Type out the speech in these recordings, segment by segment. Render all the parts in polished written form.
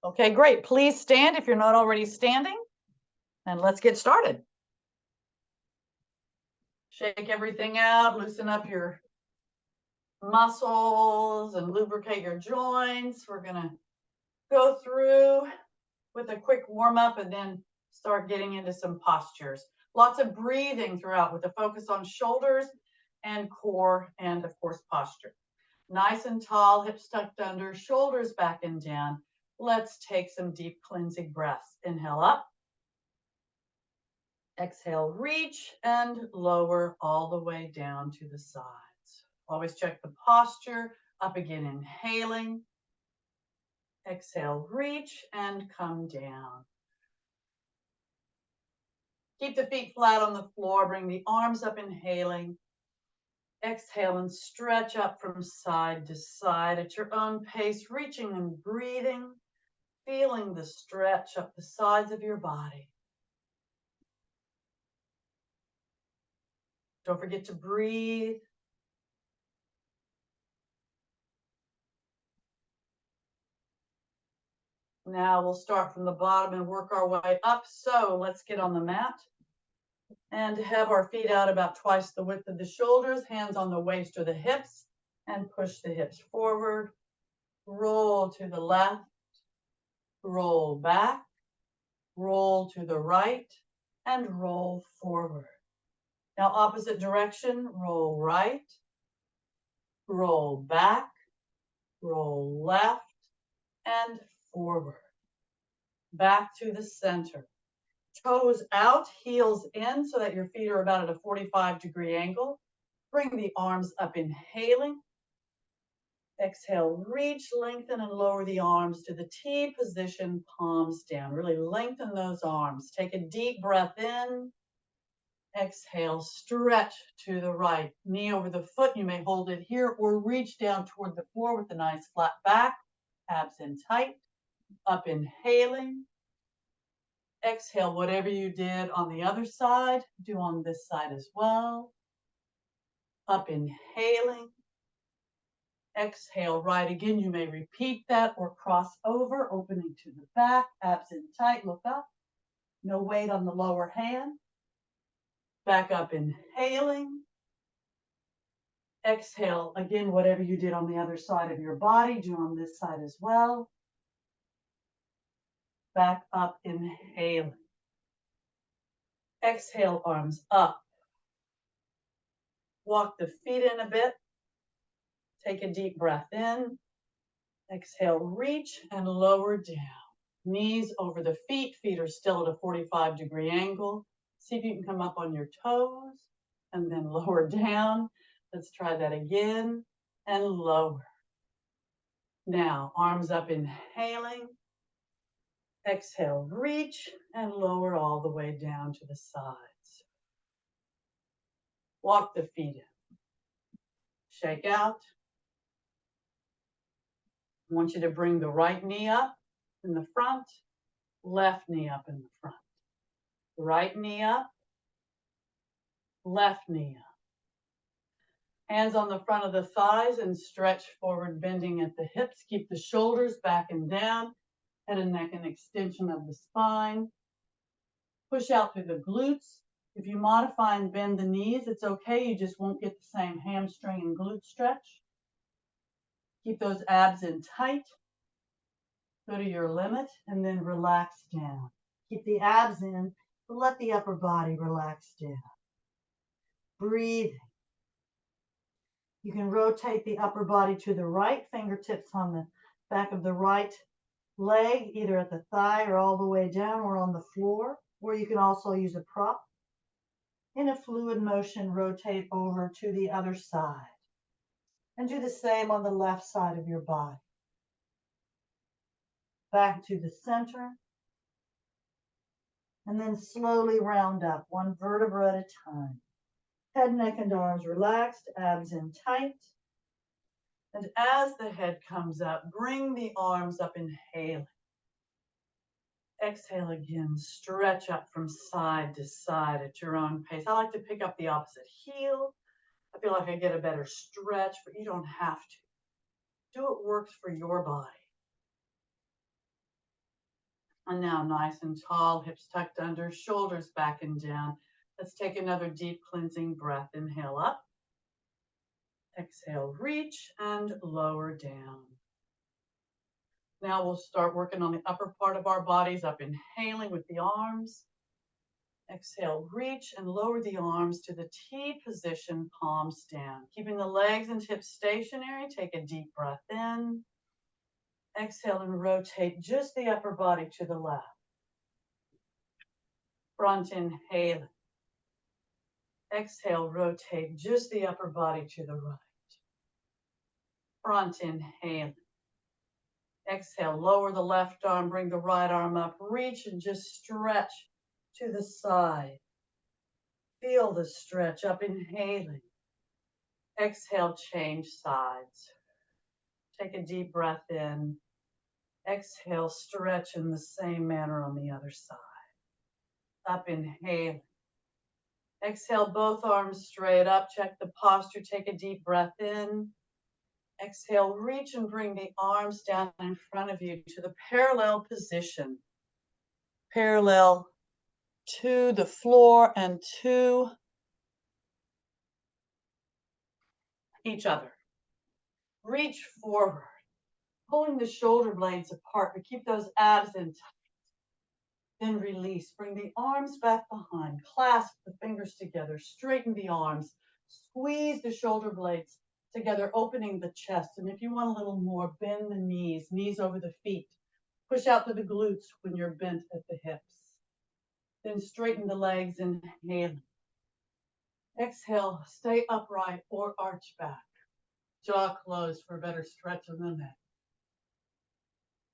Okay, great. Please stand if you're not already standing, and let's get started. Shake everything out, loosen up your muscles and lubricate your joints. We're gonna go through with a quick warm up and then start getting into some postures. Lots of breathing throughout with a focus on shoulders and core and of course posture. Nice and tall, hips tucked under, shoulders back and down. Let's take some deep cleansing breaths. Inhale up. Exhale, reach and lower all the way down to the sides. Always check the posture. Up again, inhaling. Exhale, reach and come down. Keep the feet flat on the floor. Bring the arms up, inhaling. Exhale and stretch up from side to side at your own pace, reaching and breathing, feeling the stretch up the sides of your body. Don't forget to breathe. Now we'll start from the bottom and work our way up. So let's get on the mat and have our feet out about twice the width of the shoulders, hands on the waist or the hips, and push the hips forward. Roll to the left, roll back, roll to the right, and roll forward. Now opposite direction, roll right, roll back, roll left, and forward. Back to the center. Toes out, heels in so that your feet are about at a 45-degree angle. Bring the arms up, inhaling. Exhale, reach, lengthen, and lower the arms to the T position, palms down. Really lengthen those arms. Take a deep breath in. Exhale, stretch to the right. Knee over the foot. You may hold it here or reach down toward the floor with a nice flat back. Abs in tight. Up, inhaling. Exhale, whatever you did on the other side, do on this side as well. Up, inhaling. Exhale, right again. You may repeat that or cross over, opening to the back, abs in tight, look up. No weight on the lower hand. Back up, inhaling. Exhale, again, whatever you did on the other side of your body, do on this side as well. Back up, inhaling. Exhale, arms up. Walk the feet in a bit. Take a deep breath in. Exhale, reach and lower down. Knees over the feet. Feet are still at a 45-degree angle. See if you can come up on your toes and then lower down. Let's try that again and lower. Now, arms up, inhaling. Exhale, reach and lower all the way down to the sides. Walk the feet in. Shake out. I want you to bring the right knee up in the front, left knee up in the front. Right knee up, left knee up. Hands on the front of the thighs and stretch forward, bending at the hips. Keep the shoulders back and down, head and neck and extension of the spine. Push out through the glutes. If you modify and bend the knees, it's okay. You just won't get the same hamstring and glute stretch. Keep those abs in tight. Go to your limit and then relax down. Keep the abs in, but let the upper body relax down. Breathing. You can rotate the upper body to the right, fingertips on the back of the right leg, either at the thigh or all the way down or on the floor, or you can also use a prop. In a fluid motion, rotate over to the other side. And do the same on the left side of your body. Back to the center. And then slowly round up, one vertebra at a time. Head, neck, and arms relaxed, abs in tight. And as the head comes up, bring the arms up, inhaling. Exhale again, stretch up from side to side at your own pace. I like to pick up the opposite heel. I feel like I get a better stretch, but you don't have to. Do what works for your body. And now nice and tall, hips tucked under, shoulders back and down. Let's take another deep cleansing breath. Inhale up. Exhale, reach and lower down. Now we'll start working on the upper part of our bodies, up inhaling with the arms. Exhale, reach and lower the arms to the T position, palms down. Keeping the legs and hips stationary, take a deep breath in. Exhale and rotate just the upper body to the left. Front inhale. Exhale, rotate just the upper body to the right. Front inhale. Exhale, lower the left arm, bring the right arm up, reach and just stretch to the side. Feel the stretch, up inhaling. Exhale, change sides. Take a deep breath in. Exhale, stretch in the same manner on the other side. Up inhale. Exhale, both arms straight up. Check the posture. Take a deep breath in. Exhale, reach and bring the arms down in front of you to the parallel position. Parallel to the floor and to each other. Reach forward, pulling the shoulder blades apart, but keep those abs in tight. Then release. Bring the arms back behind. Clasp the fingers together. Straighten the arms. Squeeze the shoulder blades together, opening the chest. And if you want a little more, bend the knees, knees over the feet. Push out to the glutes when you're bent at the hips. Then straighten the legs, inhale. Exhale, stay upright or arch back. Jaw closed for a better stretch of the neck.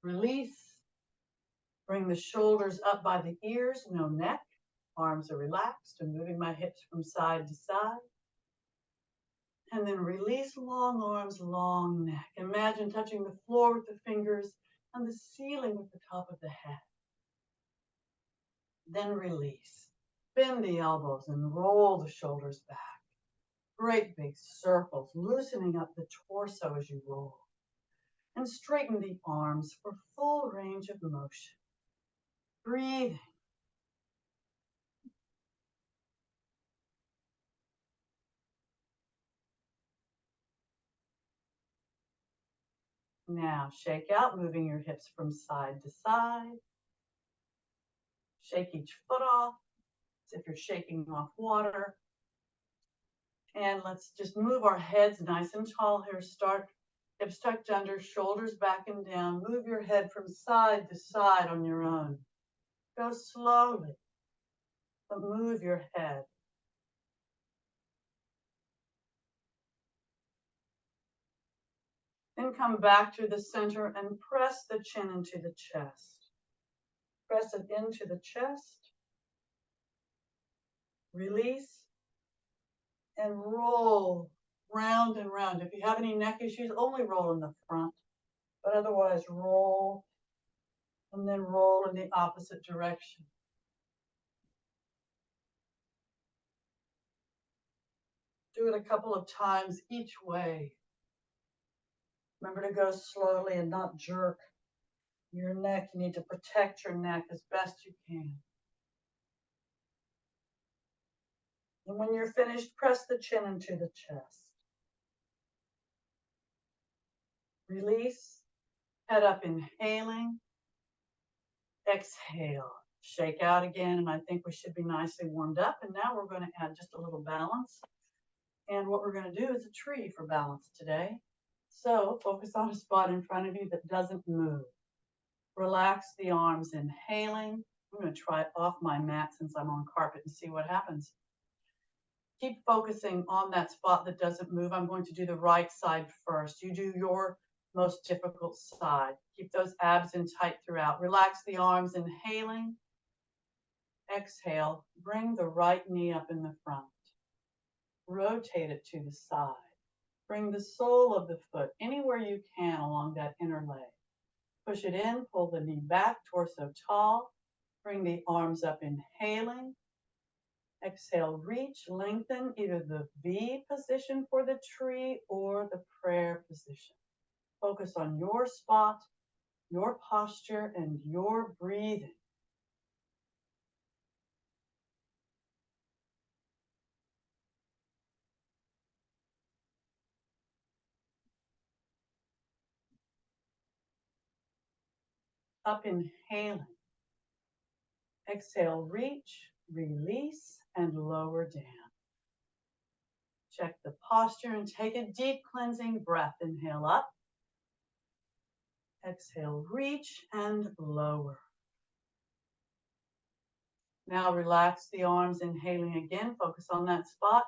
Release. Bring the shoulders up by the ears, no neck. Arms are relaxed. I'm moving my hips from side to side. And then release, long arms, long neck. Imagine touching the floor with the fingers and the ceiling with the top of the head. Then release. Bend the elbows and roll the shoulders back. Great big circles, loosening up the torso as you roll. And straighten the arms for full range of motion. Breathing. Now shake out, moving your hips from side to side. Shake each foot off as if you're shaking off water. And let's just move our heads nice and tall here. Start hips tucked under, shoulders back and down. Move your head from side to side on your own. Go slowly, but move your head. Then come back to the center and press the chin into the chest. Press it into the chest. Release. And roll round and round. If you have any neck issues, only roll in the front. But otherwise, roll and then roll in the opposite direction. Do it a couple of times each way. Remember to go slowly and not jerk your neck. You need to protect your neck as best you can. And when you're finished, press the chin into the chest. Release. Head up, inhaling. Exhale. Shake out again, and I think we should be nicely warmed up. And now we're going to add just a little balance. And what we're going to do is a tree for balance today. So focus on a spot in front of you that doesn't move. Relax the arms, inhaling. I'm going to try it off my mat since I'm on carpet and see what happens. Keep focusing on that spot that doesn't move. I'm going to do the right side first. You do your most difficult side. Keep those abs in tight throughout. Relax the arms, inhaling. Exhale, bring the right knee up in the front. Rotate it to the side. Bring the sole of the foot anywhere you can along that inner leg. Push it in, pull the knee back, torso tall. Bring the arms up, inhaling. Exhale, reach, lengthen either the V position for the tree or the prayer position. Focus on your spot, your posture and your breathing. Up inhaling. Exhale, reach, release, and lower down. Check the posture and take a deep cleansing breath. Inhale up. Exhale, reach and lower. Now relax the arms, inhaling again. Focus on that spot.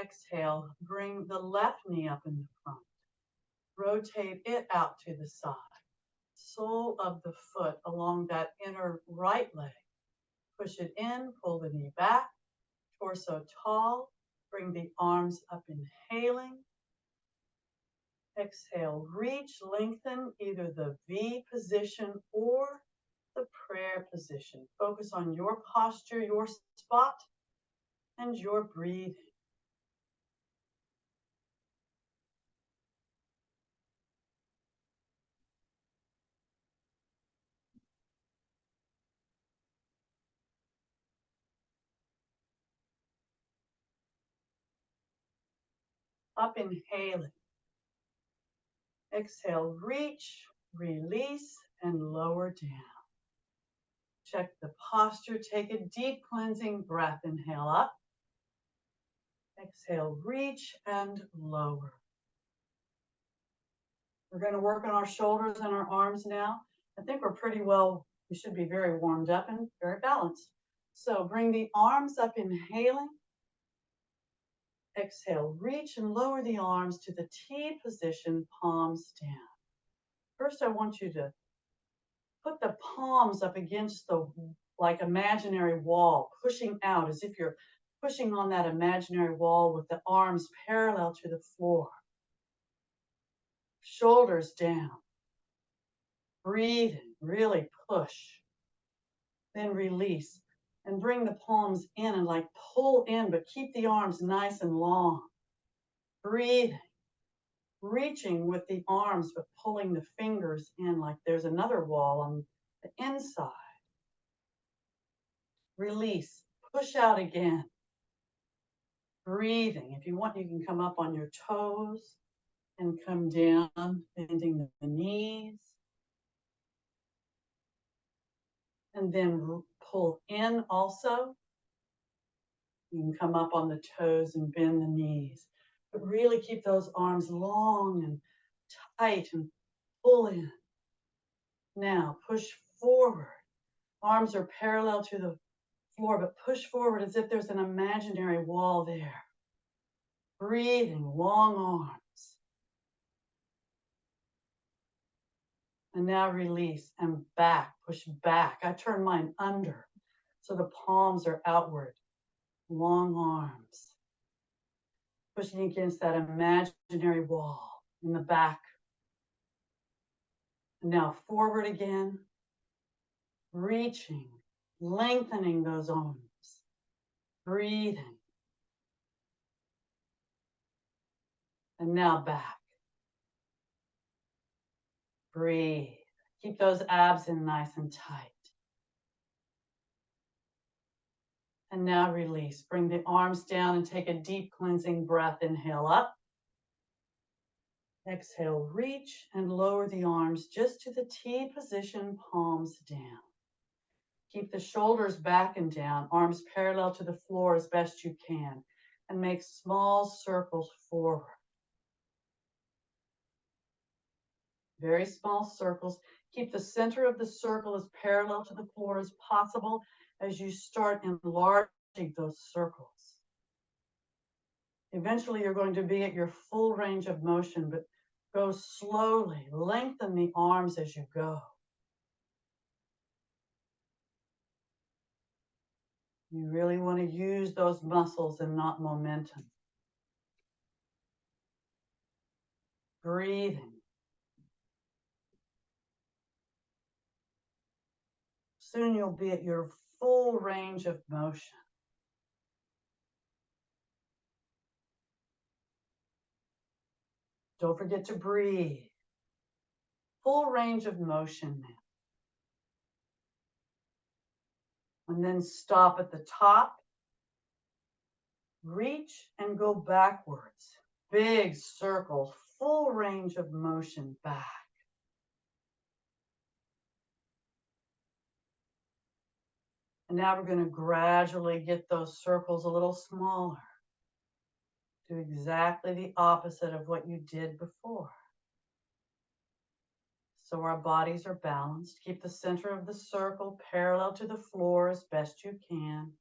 Exhale, bring the left knee up in the front. Rotate it out to the side. Sole of the foot along that inner right leg. Push it in, pull the knee back. Torso tall. Bring the arms up, inhaling. Exhale, reach, lengthen either the V position or the prayer position. Focus on your posture, your spot, and your breathing. Up inhaling. Exhale, reach, release, and lower down. Check the posture. Take a deep cleansing breath. Inhale up. Exhale, reach and lower. We're going to work on our shoulders and our arms now. I think we're pretty well, we should be very warmed up and very balanced. So bring the arms up, inhaling. Exhale, reach and lower the arms to the T position, palms down. First, I want you to put the palms up against the like imaginary wall, pushing out as if you're pushing on that imaginary wall with the arms parallel to the floor. Shoulders down. Breathing, really push. Then release. And bring the palms in and like pull in, but keep the arms nice and long. Breathing. Reaching with the arms, but pulling the fingers in like there's another wall on the inside. Release. Push out again. Breathing. If you want, you can come up on your toes and come down, bending the knees. And then pull in also. You can come up on the toes and bend the knees. But really keep those arms long and tight and pull in. Now push forward. Arms are parallel to the floor, but push forward as if there's an imaginary wall there. Breathing, long arms. And now release and back, push back. I turn mine under so the palms are outward. Long arms. Pushing against that imaginary wall in the back. And now forward again. Reaching, lengthening those arms. Breathing. And now back. Breathe. Keep those abs in nice and tight. And now release. Bring the arms down and take a deep cleansing breath. Inhale up. Exhale, reach and lower the arms just to the T position, palms down. Keep the shoulders back and down, arms parallel to the floor as best you can, and make small circles forward. Very small circles. Keep the center of the circle as parallel to the floor as possible as you start enlarging those circles. Eventually, you're going to be at your full range of motion, but go slowly. Lengthen the arms as you go. You really want to use those muscles and not momentum. Breathing. Soon you'll be at your full range of motion. Don't forget to breathe. Full range of motion now. And then stop at the top. Reach and go backwards. Big circles, full range of motion back. And now we're going to gradually get those circles a little smaller. Do exactly the opposite of what you did before. So our bodies are balanced. Keep the center of the circle parallel to the floor as best you can.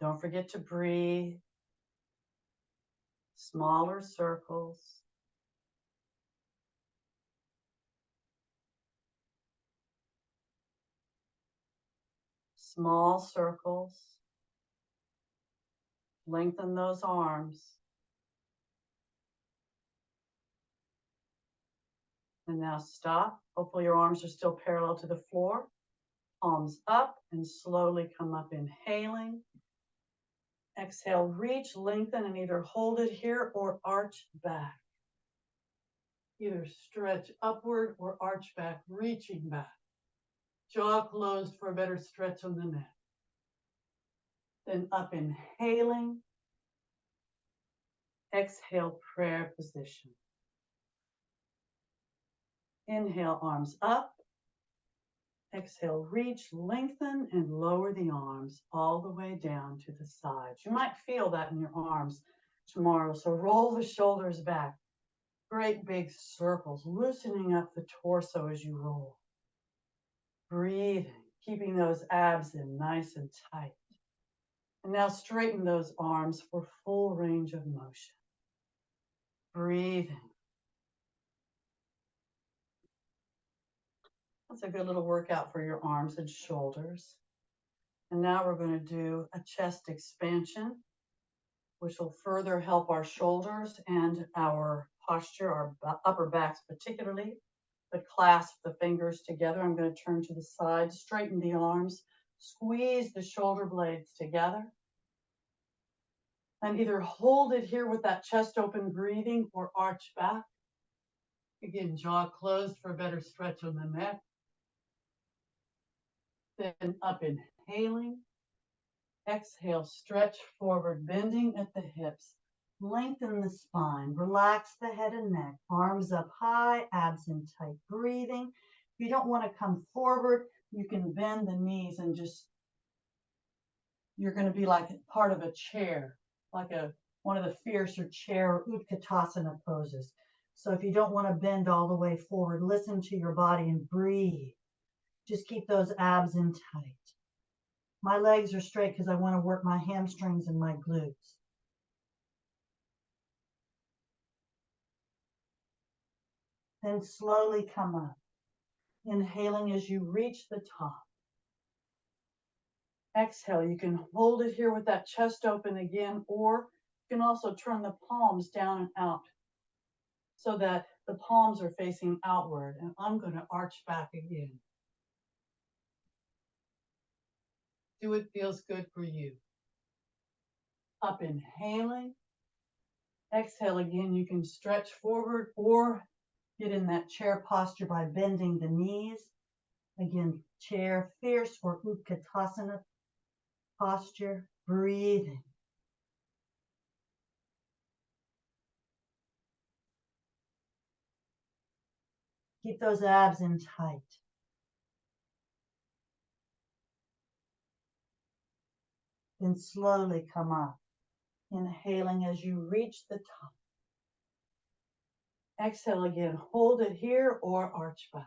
Don't forget to breathe. Smaller circles. Small circles. Lengthen those arms. And now stop. Hopefully your arms are still parallel to the floor. Palms up and slowly come up, inhaling. Exhale, reach, lengthen, and either hold it here or arch back. Either stretch upward or arch back, reaching back. Jaw closed for a better stretch on the neck. Then up, inhaling. Exhale, prayer position. Inhale, arms up. Exhale, reach, lengthen, and lower the arms all the way down to the sides. You might feel that in your arms tomorrow, so roll the shoulders back. Great big circles, loosening up the torso as you roll. Breathing, keeping those abs in nice and tight. And now straighten those arms for full range of motion. Breathing. That's a good little workout for your arms and shoulders. And now we're going to do a chest expansion, which will further help our shoulders and our posture, our upper backs particularly. But clasp the fingers together. I'm going to turn to the side, straighten the arms, squeeze the shoulder blades together. And either hold it here with that chest open breathing or arch back. Again, jaw closed for a better stretch on the neck. Then up, inhaling. Exhale, stretch forward, bending at the hips. Lengthen the spine, relax the head and neck, arms up high, abs in tight, breathing. If you don't want to come forward, you can bend the knees and just, you're going to be like part of a chair, like one of the fiercer chair Utkatasana poses. So if you don't want to bend all the way forward, listen to your body and breathe. Just keep those abs in tight. My legs are straight because I want to work my hamstrings and my glutes. Then slowly come up, inhaling as you reach the top. Exhale, you can hold it here with that chest open again, or you can also turn the palms down and out so that the palms are facing outward. And I'm going to arch back again. Do what feels good for you. Up, inhaling. Exhale again, you can stretch forward or get in that chair posture by bending the knees. Again, chair, fierce or Utkatasana posture, breathing. Keep those abs in tight. Then slowly come up, inhaling as you reach the top. Exhale again, hold it here or arch back.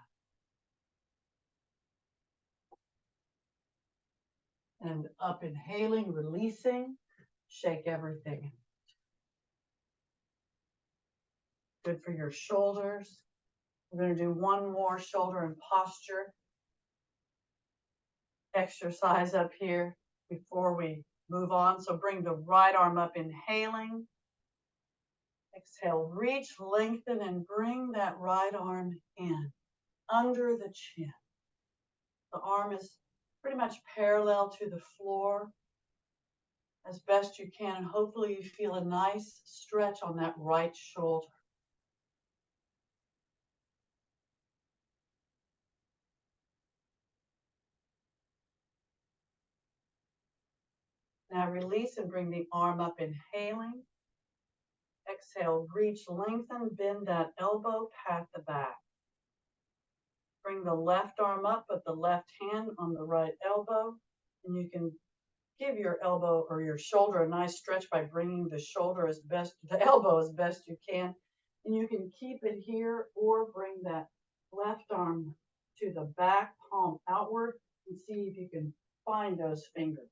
And up, inhaling, releasing, shake everything. Good for your shoulders. We're going to do one more shoulder and posture exercise up here before we move on. So bring the right arm up, inhaling. Exhale, reach, lengthen, and bring that right arm in under the chin. The arm is pretty much parallel to the floor as best you can. And hopefully you feel a nice stretch on that right shoulder. Now release and bring the arm up, inhaling. Exhale, reach, lengthen, bend that elbow, pat the back. Bring the left arm up, put the left hand on the right elbow, and you can give your elbow or your shoulder a nice stretch by bringing the elbow as best you can. And you can keep it here or bring that left arm to the back, palm outward, and see if you can find those fingers.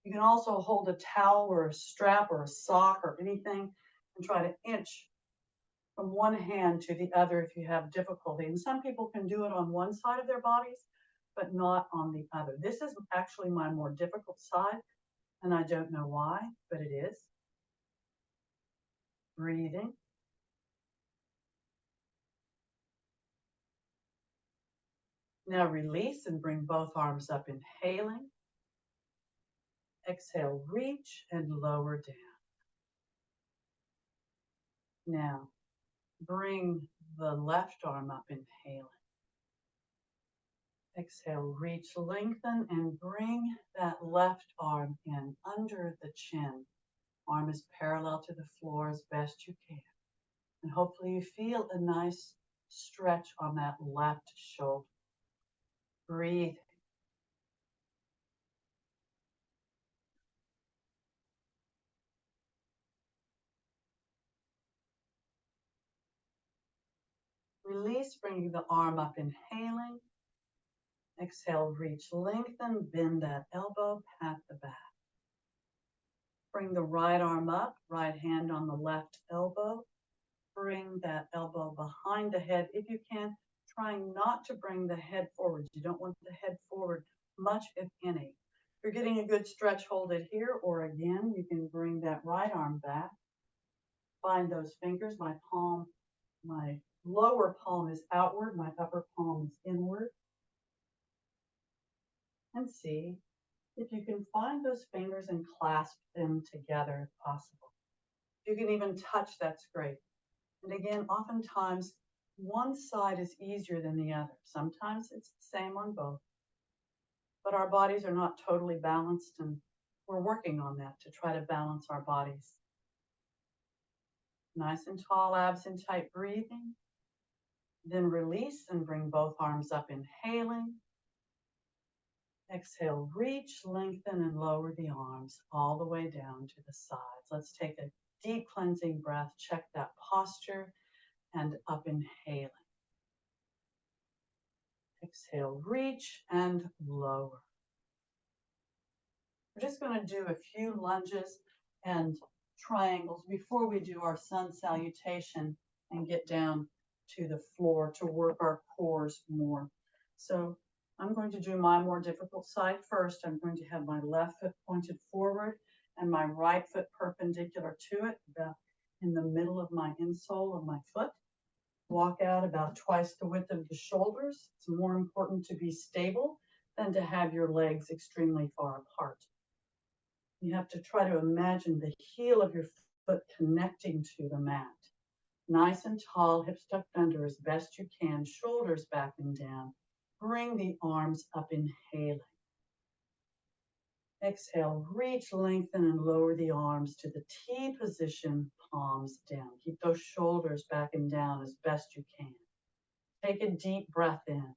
You can also hold a towel or a strap or a sock or anything and try to inch from one hand to the other if you have difficulty. And some people can do it on one side of their bodies, but not on the other. This is actually my more difficult side, and I don't know why, but it is. Breathing. Now release and bring both arms up, inhaling. Exhale, reach and lower down. Now bring the left arm up, inhaling. Exhale, reach, lengthen, and bring that left arm in under the chin. Arm is parallel to the floor as best you can. And hopefully you feel a nice stretch on that left shoulder. Breathe. Release, bringing the arm up, inhaling. Exhale, reach, lengthen, bend that elbow, pat the back. Bring the right arm up, right hand on the left elbow. Bring that elbow behind the head if you can, trying not to bring the head forward. You don't want the head forward much, if any. If you're getting a good stretch, hold it here, or again, you can bring that right arm back. Find those fingers. My lower palm is outward, my upper palm is inward. And see if you can find those fingers and clasp them together if possible. If you can even touch, that's great. And again, oftentimes one side is easier than the other. Sometimes it's the same on both. But our bodies are not totally balanced, and we're working on that to try to balance our bodies. Nice and tall, abs in tight breathing. Then release and bring both arms up, inhaling. Exhale, reach, lengthen, and lower the arms all the way down to the sides. Let's take a deep cleansing breath. Check that posture and up, inhaling. Exhale, reach and lower. We're just going to do a few lunges and triangles before we do our sun salutation and get down to the floor to work our cores more. So I'm going to do my more difficult side first. I'm going to have my left foot pointed forward and my right foot perpendicular to it, about in the middle of my insole of my foot. Walk out about twice the width of the shoulders. It's more important to be stable than to have your legs extremely far apart. You have to try to imagine the heel of your foot connecting to the mat. Nice and tall, hips tucked under as best you can, shoulders back and down. Bring the arms up, inhaling. Exhale, reach, lengthen, and lower the arms to the T position, palms down. Keep those shoulders back and down as best you can. Take a deep breath in.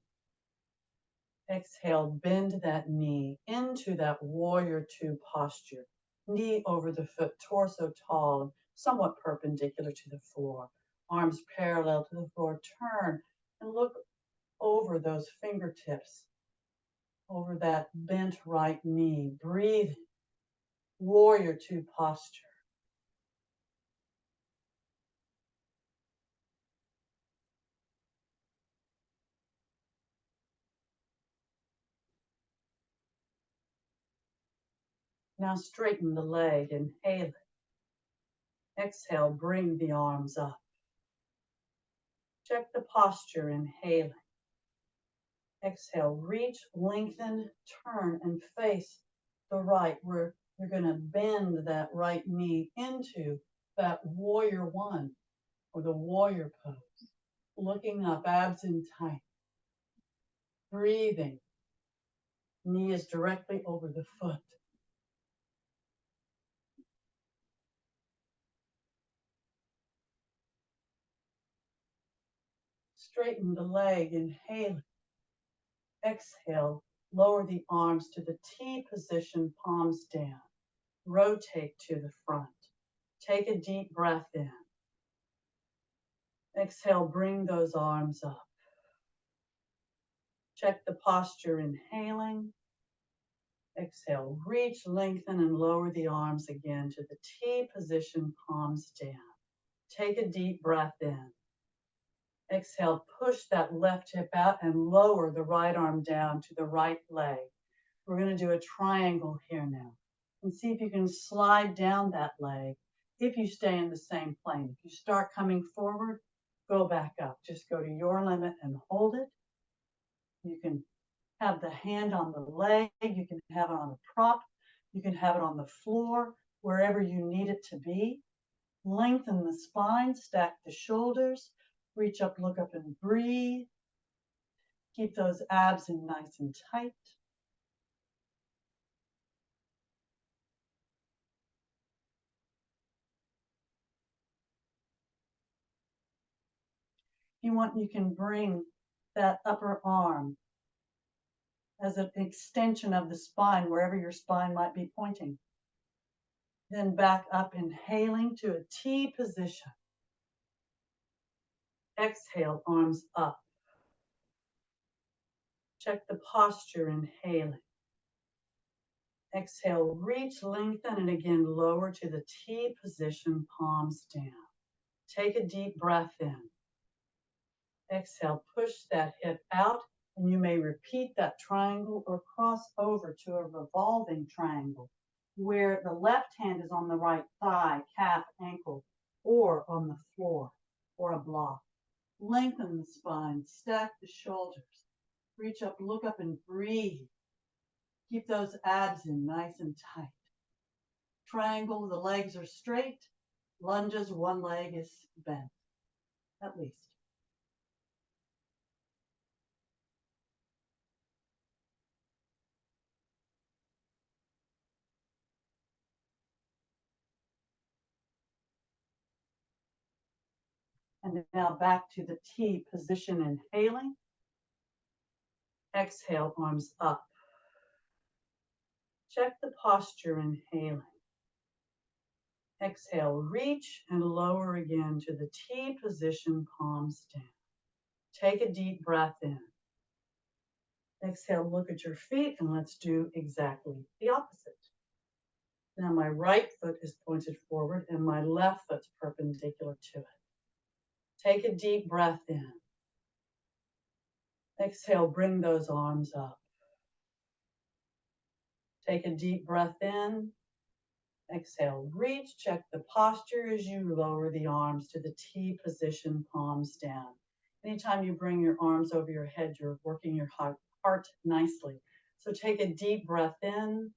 Exhale, bend that knee into that warrior two posture. Knee over the foot, torso tall, somewhat perpendicular to the floor. Arms parallel to the floor. Turn and look over those fingertips, over that bent right knee. Breathe. Warrior two posture. Now straighten the leg, inhale it. Exhale, bring the arms up. Check the posture, inhaling. Exhale, reach, lengthen, turn, and face the right, where you're going to bend that right knee into that warrior one, or the warrior pose. Looking up, abs in tight. Breathing. Knee is directly over the foot. Straighten the leg, inhale. Exhale, lower the arms to the T position, palms down. Rotate to the front. Take a deep breath in. Exhale, bring those arms up. Check the posture, inhaling. Exhale, reach, lengthen, and lower the arms again to the T position, palms down. Take a deep breath in. Exhale, push that left hip out and lower the right arm down to the right leg. We're going to do a triangle here now. And see if you can slide down that leg if you stay in the same plane. If you start coming forward, go back up. Just go to your limit and hold it. You can have the hand on the leg. You can have it on a prop. You can have it on the floor, wherever you need it to be. Lengthen the spine, stack the shoulders, reach up, look up, and breathe. Keep those abs in nice and tight. You can bring that upper arm as an extension of the spine, wherever your spine might be pointing. Then back up, inhaling to a T position. Exhale, arms up. Check the posture, inhaling. Exhale, reach, lengthen, and again lower to the T position, palms down. Take a deep breath in. Exhale, push that hip out, and you may repeat that triangle or cross over to a revolving triangle where the left hand is on the right thigh, calf, ankle, or on the floor or a block. Lengthen the spine, stack the shoulders, reach up, look up, and breathe. Keep those abs in nice and tight. Triangle, the legs are straight. Lunges, one leg is bent, at least. And now back to the T position, inhaling. Exhale, arms up. Check the posture, inhaling. Exhale, reach and lower again to the T position, palms down. Take a deep breath in. Exhale, look at your feet, and let's do exactly the opposite. Now my right foot is pointed forward and my left foot's perpendicular to it. Take a deep breath in. Exhale, bring those arms up. Take a deep breath in. Exhale, reach, check the posture as you lower the arms to the T position, palms down. Anytime you bring your arms over your head, you're working your heart nicely. So take a deep breath in.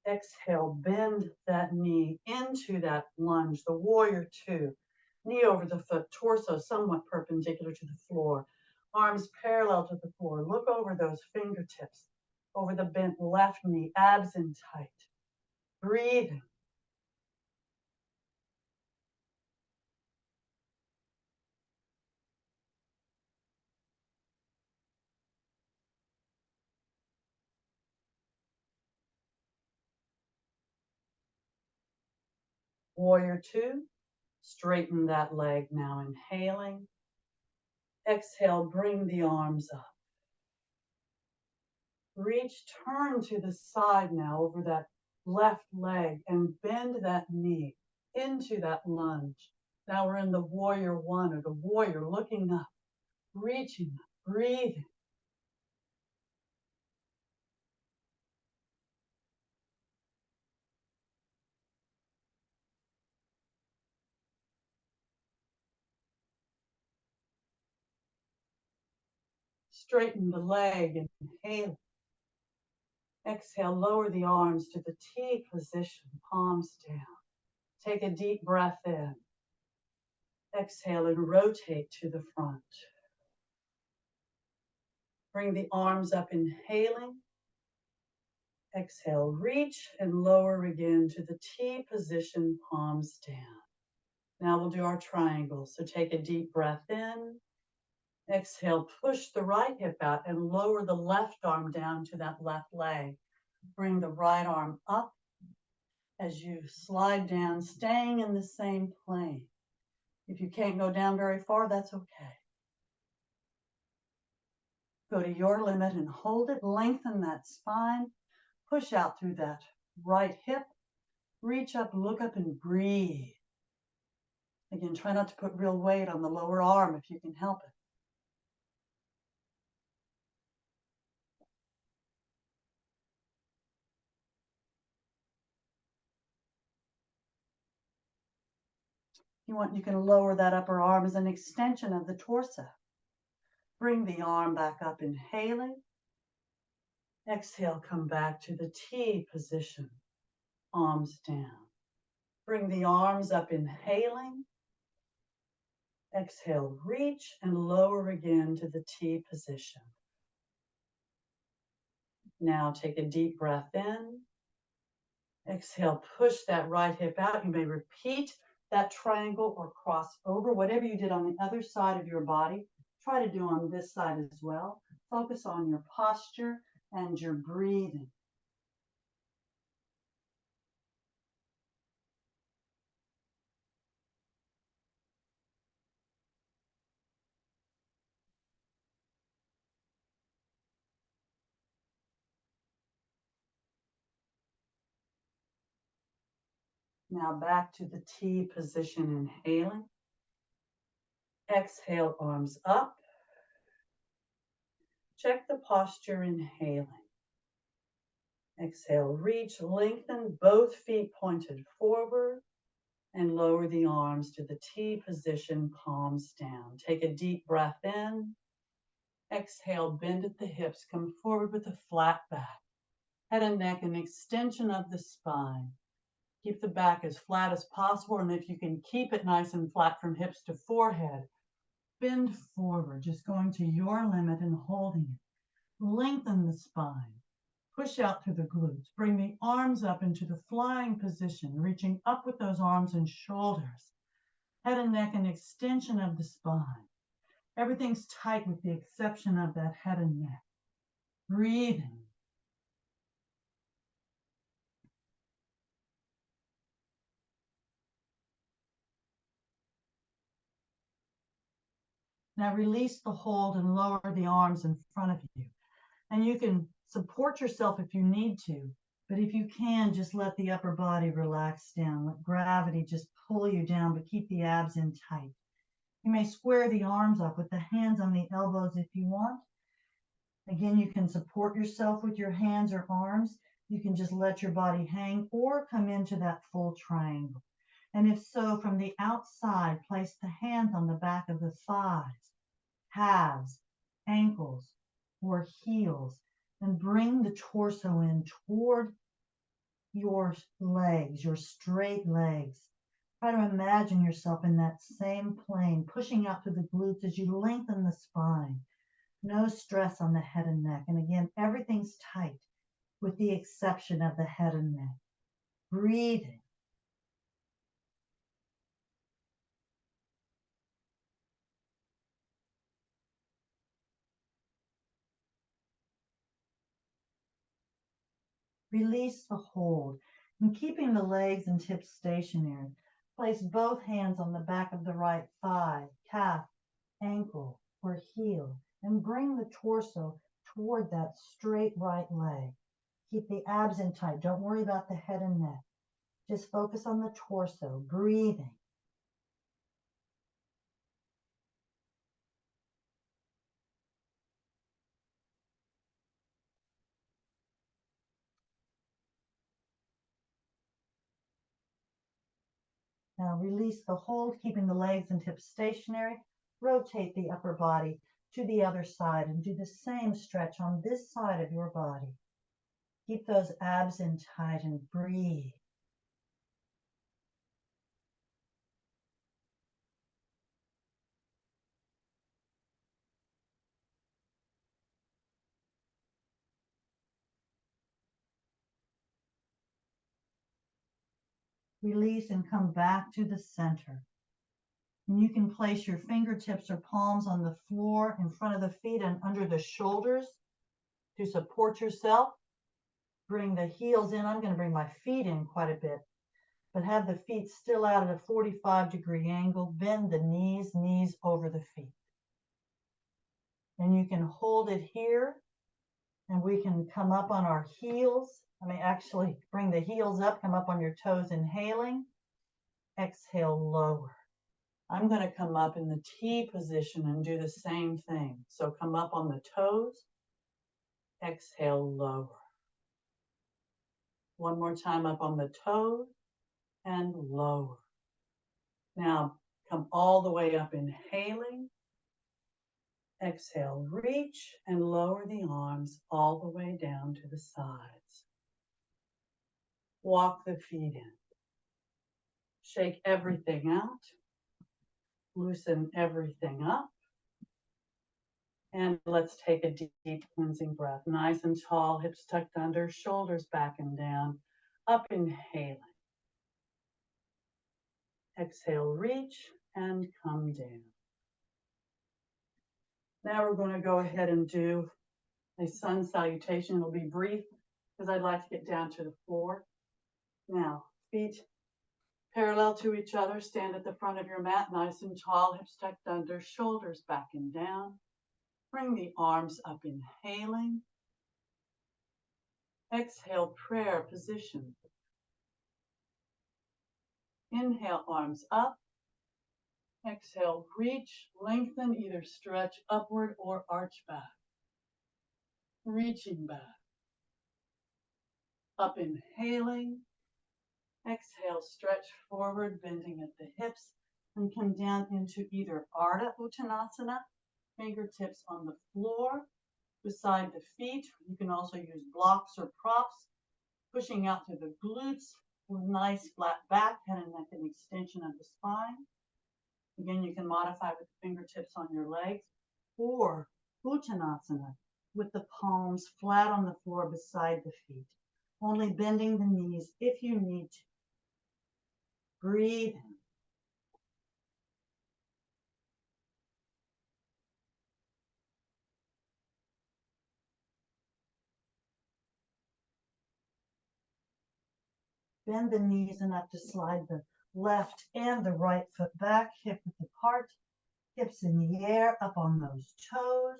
Exhale, bend that knee into that lunge, the warrior two. Knee over the foot, torso somewhat perpendicular to the floor. Arms parallel to the floor. Look over those fingertips, over the bent left knee, abs in tight. Breathing. Warrior two, straighten that leg now, inhaling. Exhale, bring the arms up. Reach, turn to the side now over that left leg and bend that knee into that lunge. Now we're in the warrior one, or the warrior, looking up, reaching up, breathing. Straighten the leg, inhale. Exhale, lower the arms to the T position, palms down. Take a deep breath in. Exhale and rotate to the front. Bring the arms up, inhaling. Exhale, reach and lower again to the T position, palms down. Now we'll do our triangle. So take a deep breath in. Exhale, push the right hip out and lower the left arm down to that left leg. Bring the right arm up as you slide down, staying in the same plane. If you can't go down very far, that's okay. Go to your limit and hold it. Lengthen that spine. Push out through that right hip. Reach up, look up, and breathe. Again, try not to put real weight on the lower arm if you can help it. You can lower that upper arm as an extension of the torso. Bring the arm back up, inhaling. Exhale, come back to the T position, arms down. Bring the arms up, inhaling. Exhale, reach and lower again to the T position. Now take a deep breath in. Exhale, push that right hip out. You may repeat that triangle or cross over, whatever you did on the other side of your body. Try to do on this side as well. Focus on your posture and your breathing. Now back to the T position, inhaling. Exhale, arms up. Check the posture, inhaling. Exhale, reach, lengthen, both feet pointed forward, and lower the arms to the T position, palms down. Take a deep breath in. Exhale, bend at the hips, come forward with a flat back. Head and neck, an extension of the spine. Keep the back as flat as possible, and if you can keep it nice and flat from hips to forehead, bend forward, just going to your limit and holding it. Lengthen the spine. Push out through the glutes. Bring the arms up into the flying position, reaching up with those arms and shoulders. Head and neck, an extension of the spine. Everything's tight with the exception of that head and neck. Breathing. Now release the hold and lower the arms in front of you. And you can support yourself if you need to, but if you can, just let the upper body relax down. Let gravity just pull you down, but keep the abs in tight. You may square the arms up with the hands on the elbows if you want. Again, you can support yourself with your hands or arms. You can just let your body hang or come into that full triangle. And if so, from the outside, place the hands on the back of the thighs, calves, ankles, or heels, and bring the torso in toward your legs, your straight legs. Try to imagine yourself in that same plane, pushing out through the glutes as you lengthen the spine. No stress on the head and neck. And again, everything's tight with the exception of the head and neck. Breathing. Release the hold. And keeping the legs and hips stationary, place both hands on the back of the right thigh, calf, ankle, or heel, and bring the torso toward that straight right leg. Keep the abs in tight. Don't worry about the head and neck. Just focus on the torso, breathing. Now release the hold, keeping the legs and hips stationary. Rotate the upper body to the other side and do the same stretch on this side of your body. Keep those abs in tight and breathe. Release and come back to the center. And you can place your fingertips or palms on the floor in front of the feet and under the shoulders to support yourself. Bring the heels in. I'm going to bring my feet in quite a bit, but have the feet still out at a 45-degree angle. Bend the knees, knees over the feet. And you can hold it here, and we can come up on our heels. Actually bring the heels up, come up on your toes, inhaling. Exhale, lower. I'm going to come up in the T position and do the same thing. So come up on the toes. Exhale, lower. One more time up on the toes and lower. Now come all the way up, inhaling. Exhale, reach and lower the arms all the way down to the sides. Walk the feet in. Shake everything out. Loosen everything up. And let's take a deep cleansing breath. Nice and tall, hips tucked under, shoulders back and down. Up, inhaling. Exhale, reach and come down. Now we're going to go ahead and do a sun salutation. It'll be brief because I'd like to get down to the floor. Now, feet parallel to each other. Stand at the front of your mat, nice and tall, hips tucked under, shoulders back and down. Bring the arms up, inhaling. Exhale, prayer position. Inhale, arms up. Exhale, reach, lengthen, either stretch upward or arch back. Reaching back. Up, inhaling. Exhale, stretch forward, bending at the hips, and come down into either Ardha Uttanasana, fingertips on the floor, beside the feet. You can also use blocks or props, pushing out through the glutes, with nice flat back, head and neck, and extension of the spine. Again, you can modify with the fingertips on your legs, or Uttanasana, with the palms flat on the floor beside the feet, only bending the knees if you need to. Breathe in. Bend the knees enough to slide the left and the right foot back, hip width apart, hips in the air, up on those toes.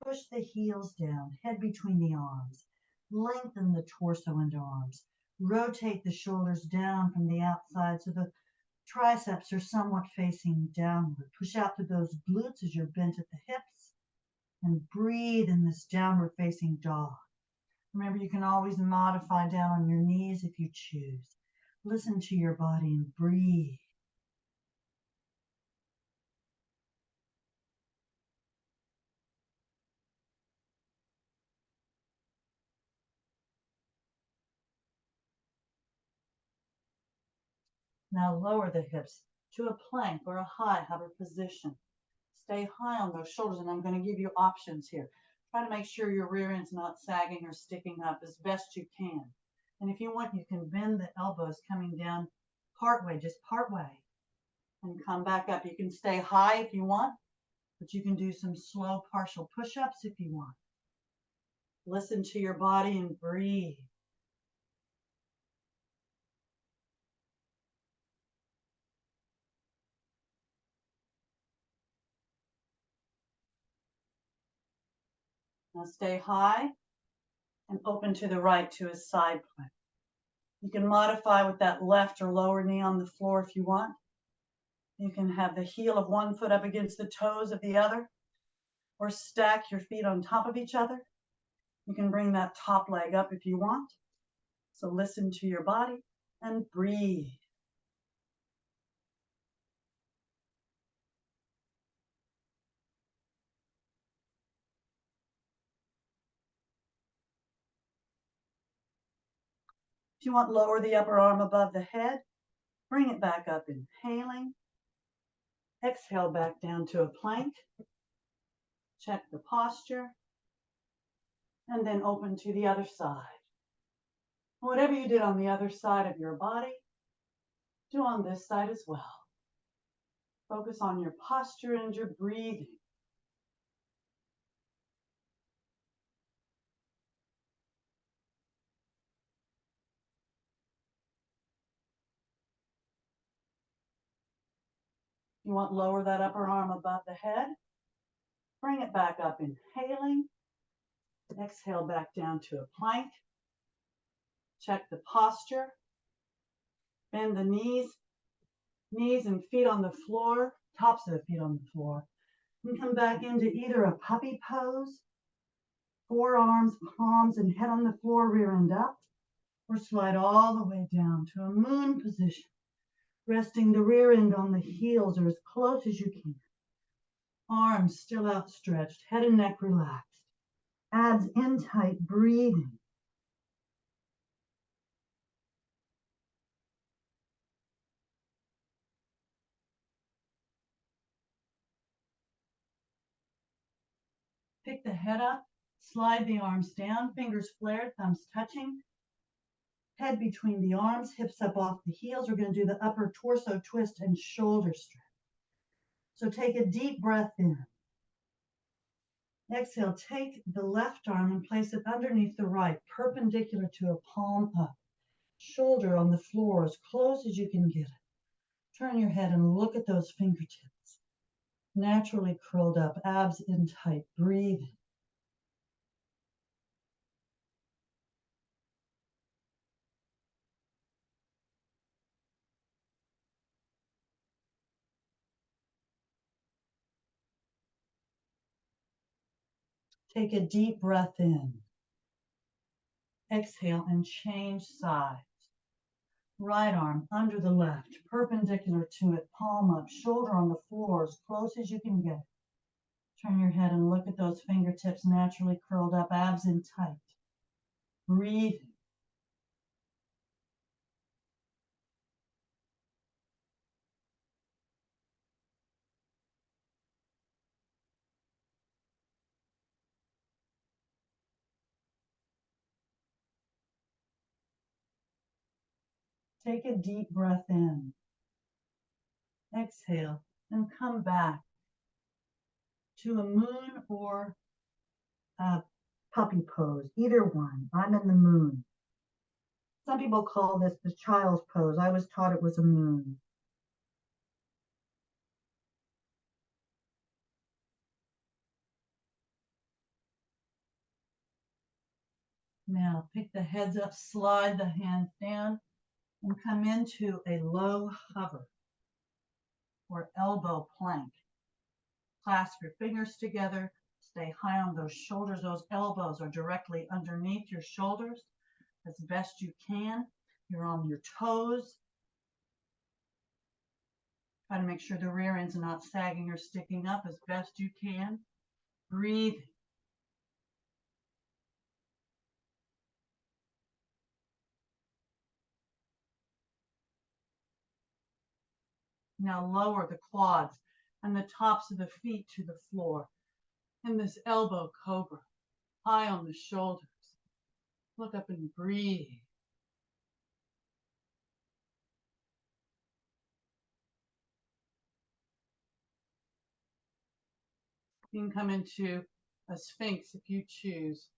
Push the heels down, head between the arms. Lengthen the torso and arms. Rotate the shoulders down from the outside so the triceps are somewhat facing downward. Push out through those glutes as you're bent at the hips. And breathe in this downward facing dog. Remember, you can always modify down on your knees if you choose. Listen to your body and breathe. Now lower the hips to a plank or a high hover position. Stay high on those shoulders, and I'm going to give you options here. Try to make sure your rear end's not sagging or sticking up as best you can. And if you want, you can bend the elbows coming down partway, just partway, and come back up. You can stay high if you want, but you can do some slow partial push-ups if you want. Listen to your body and breathe. Now stay high and open to the right to a side plank. You can modify with that left or lower knee on the floor if you want. You can have the heel of one foot up against the toes of the other, or stack your feet on top of each other. You can bring that top leg up if you want. So listen to your body and breathe. If you want, lower the upper arm above the head. Bring it back up, inhaling. Exhale back down to a plank. Check the posture. And then open to the other side. Whatever you did on the other side of your body, Do on this side as well. Focus on your posture and your breathing. You want to lower that upper arm above the head. Bring it back up, inhaling. Exhale back down to a plank. Check the posture. Bend the knees and feet on the floor, tops of the feet on the floor. And come back into either a puppy pose, forearms, palms, and head on the floor, rear end up, or slide all the way down to a moon position, resting the rear end on the heels or as close as you can. Arms still outstretched, head and neck relaxed. Abs in tight, breathing. Pick the head up, slide the arms down, fingers flared, thumbs touching. Head between the arms, hips up off the heels. We're going to do the upper torso twist and shoulder stretch. So take a deep breath in. Exhale, take the left arm and place it underneath the right, perpendicular to a palm up. Shoulder on the floor as close as you can get it. Turn your head and look at those fingertips. Naturally curled up, abs in tight, breathing. Take a deep breath in. Exhale and change sides. Right arm under the left, perpendicular to it, palm up, shoulder on the floor as close as you can get. Turn your head and look at those fingertips naturally curled up, abs in tight. Breathing. Take a deep breath in. Exhale and come back to a moon or a puppy pose, either one. I'm in the moon. Some people call this the child's pose. I was taught it was a moon. Now pick the heads up, slide the hands down, and come into a low hover or elbow plank. Clasp your fingers together, stay high on those shoulders. Those elbows are directly underneath your shoulders as best you can. You're on your toes. Try to make sure the rear ends are not sagging or sticking up as best you can. Breathe. Now lower the quads and the tops of the feet to the floor in this elbow cobra, high on the shoulders. Look up and breathe. You can come into a sphinx if you choose,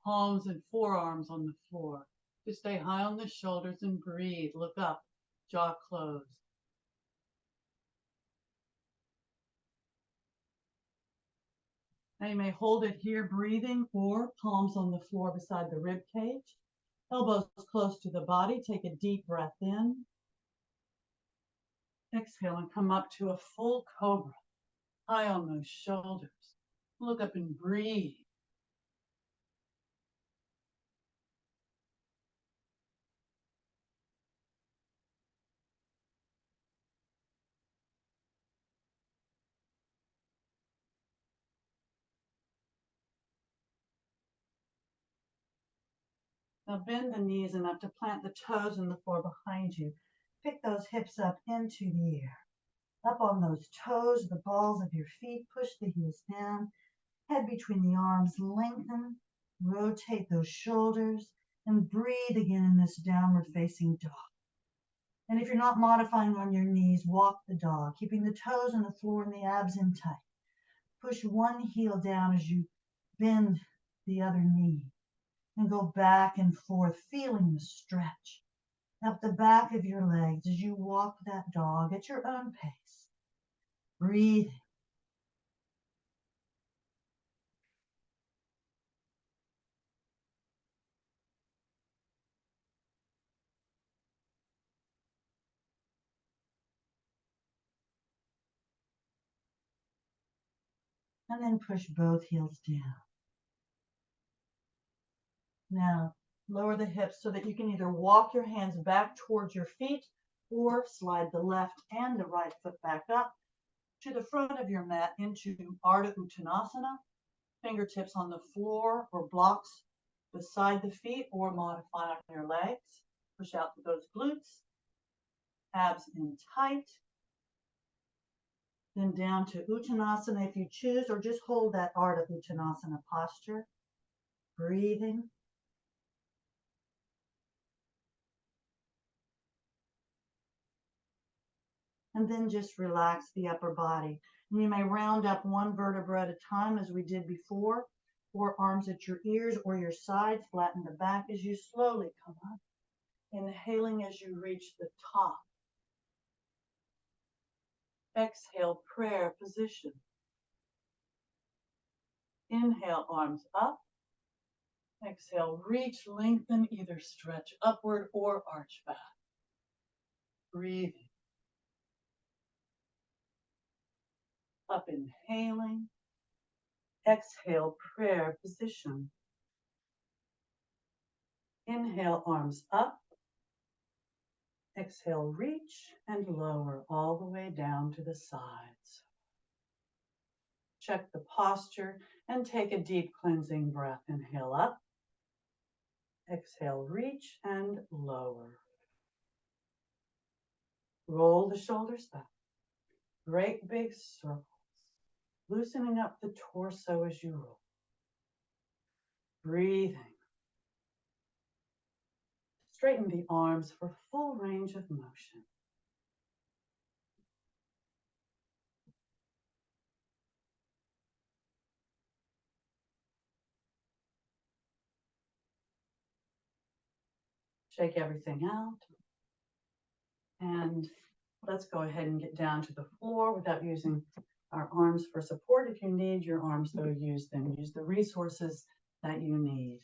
palms and forearms on the floor. Just stay high on the shoulders and breathe. Look up, jaw closed. Now you may hold it here, breathing, or palms on the floor beside the rib cage. Elbows close to the body. Take a deep breath in. Exhale and come up to a full cobra, high on those shoulders. Look up and breathe. Now bend the knees enough to plant the toes in the floor behind you. Pick those hips up into the air. Up on those toes, the balls of your feet, push the heels down. Head between the arms, lengthen. Rotate those shoulders and breathe again in this downward facing dog. And if you're not modifying on your knees, walk the dog, keeping the toes on the floor and the abs in tight. Push one heel down as you bend the other knee and go back and forth, feeling the stretch up the back of your legs as you walk that dog at your own pace. Breathe. And then push both heels down. Now, lower the hips so that you can either walk your hands back towards your feet or slide the left and the right foot back up to the front of your mat into Ardha Uttanasana. Fingertips on the floor or blocks beside the feet or modify on your legs. Push out to those glutes, abs in tight. Then down to Uttanasana if you choose, or just hold that Ardha Uttanasana posture. Breathing. And then just relax the upper body. And you may round up one vertebra at a time as we did before, or arms at your ears or your sides, flatten the back as you slowly come up. Inhaling as you reach the top. Exhale, prayer position. Inhale, arms up. Exhale, reach, lengthen, either stretch upward or arch back. Breathing. Up inhaling. Exhale, prayer position. Inhale, arms up. Exhale, reach and lower all the way down to the sides. Check the posture and take a deep cleansing breath. Inhale up. Exhale, reach and lower. Roll the shoulders back. Great big circles. Loosening up the torso as you roll. Breathing. Straighten the arms for full range of motion. Shake everything out. And let's go ahead and get down to the floor without using our arms for support. If you need your arms, though, use them. Use the resources that you need.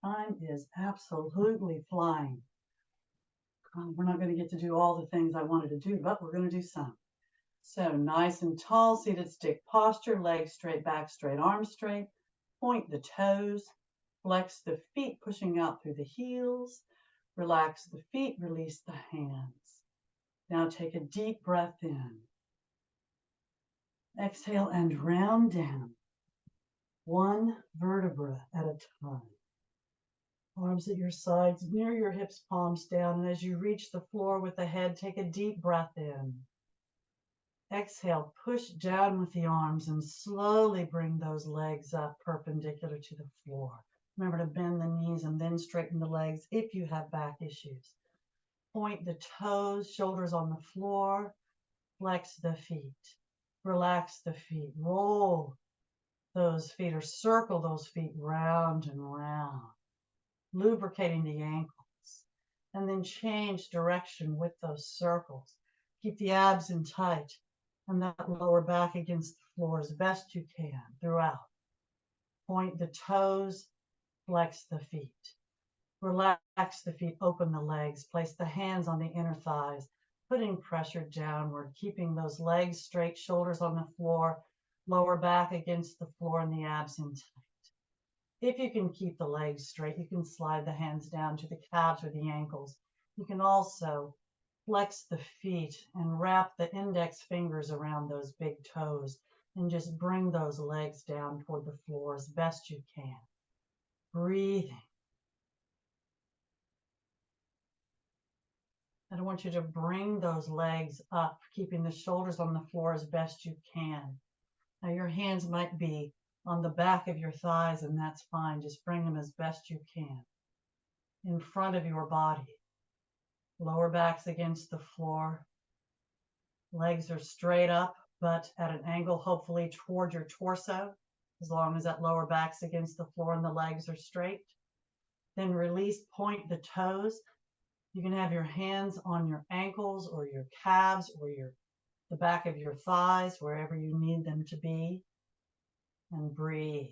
Time is absolutely flying. We're not going to get to do all the things I wanted to do, but we're going to do some. So nice and tall, seated stick posture, legs straight back, straight arms straight. Point the toes, flex the feet, pushing out through the heels. Relax the feet, release the hands. Now take a deep breath in. Exhale and round down. One vertebra at a time. Arms at your sides, near your hips, palms down. And as you reach the floor with the head, take a deep breath in. Exhale, push down with the arms and slowly bring those legs up perpendicular to the floor. Remember to bend the knees and then straighten the legs if you have back issues. Point the toes, shoulders on the floor. Flex the feet. Relax the feet. Roll those feet or circle those feet round and round. Lubricating the ankles. And then change direction with those circles. Keep the abs in tight and that lower back against the floor as best you can throughout. Point the toes, flex the feet. Relax the feet, open the legs, place the hands on the inner thighs, putting pressure downward, keeping those legs straight, shoulders on the floor, lower back against the floor and the abs in tight. If you can keep the legs straight, you can slide the hands down to the calves or the ankles. You can also flex the feet and wrap the index fingers around those big toes and just bring those legs down toward the floor as best you can. Breathing. I want you to bring those legs up, keeping the shoulders on the floor as best you can. Now your hands might be on the back of your thighs, and that's fine. Just bring them as best you can in front of your body. Lower back's against the floor. Legs are straight up, but at an angle, hopefully toward your torso, as long as that lower back's against the floor and the legs are straight. Then release, point the toes. You can have your hands on your ankles or your calves or the back of your thighs, wherever you need them to be. And breathe.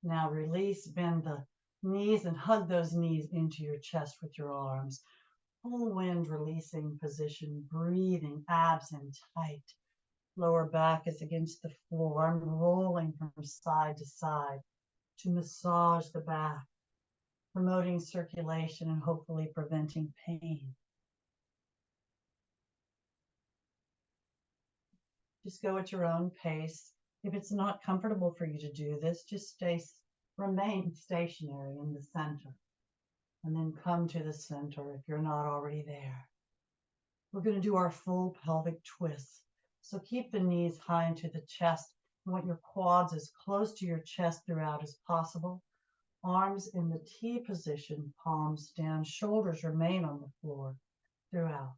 Now release, bend the knees and hug those knees into your chest with your arms. Full wind releasing position, breathing, abs in tight. Lower back is against the floor. I'm rolling from side to side to massage the back, promoting circulation and hopefully preventing pain. Just go at your own pace. If it's not comfortable for you to do this, just remain stationary in the center and then come to the center if you're not already there. We're going to do our full pelvic twist. So keep the knees high into the chest. You want your quads as close to your chest throughout as possible. Arms in the T position, palms down, shoulders remain on the floor throughout.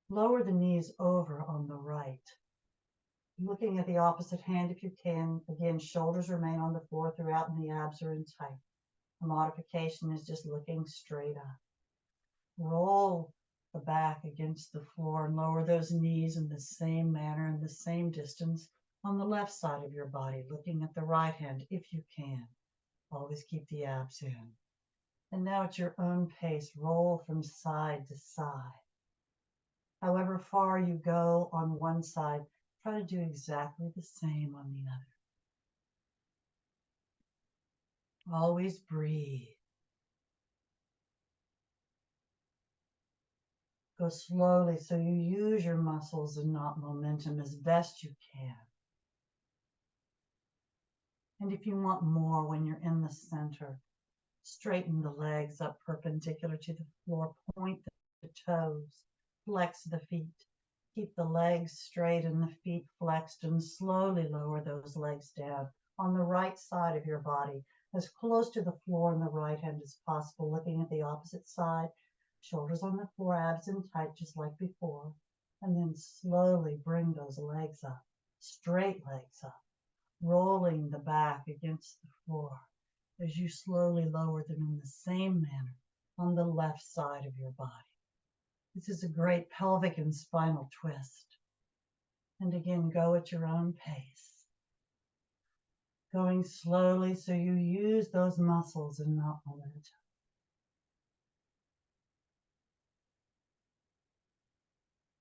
Lower the knees over on the right. Looking at the opposite hand if you can. Again, shoulders remain on the floor throughout and the abs are in tight. The modification is just looking straight up. Roll the back against the floor and lower those knees in the same manner and the same distance on the left side of your body, looking at the right hand if you can. Always keep the abs in. And now at your own pace, roll from side to side. However far you go on one side, try to do exactly the same on the other. Always breathe. Go slowly so you use your muscles and not momentum as best you can. And if you want more when you're in the center, straighten the legs up perpendicular to the floor, point the toes, flex the feet. Keep the legs straight and the feet flexed and slowly lower those legs down on the right side of your body, as close to the floor in the right hand as possible, looking at the opposite side. Shoulders on the floor, abs in tight, just like before. And then slowly bring those legs up, straight legs up, rolling the back against the floor as you slowly lower them in the same manner on the left side of your body. This is a great pelvic and spinal twist. And again, go at your own pace. Going slowly so you use those muscles and not momentum.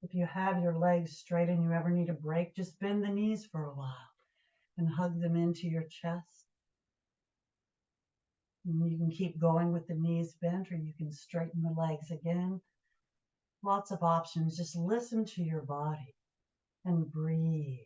If you have your legs straight and you ever need a break, just bend the knees for a while and hug them into your chest. And you can keep going with the knees bent, or you can straighten the legs again. Lots of options. Just listen to your body and breathe.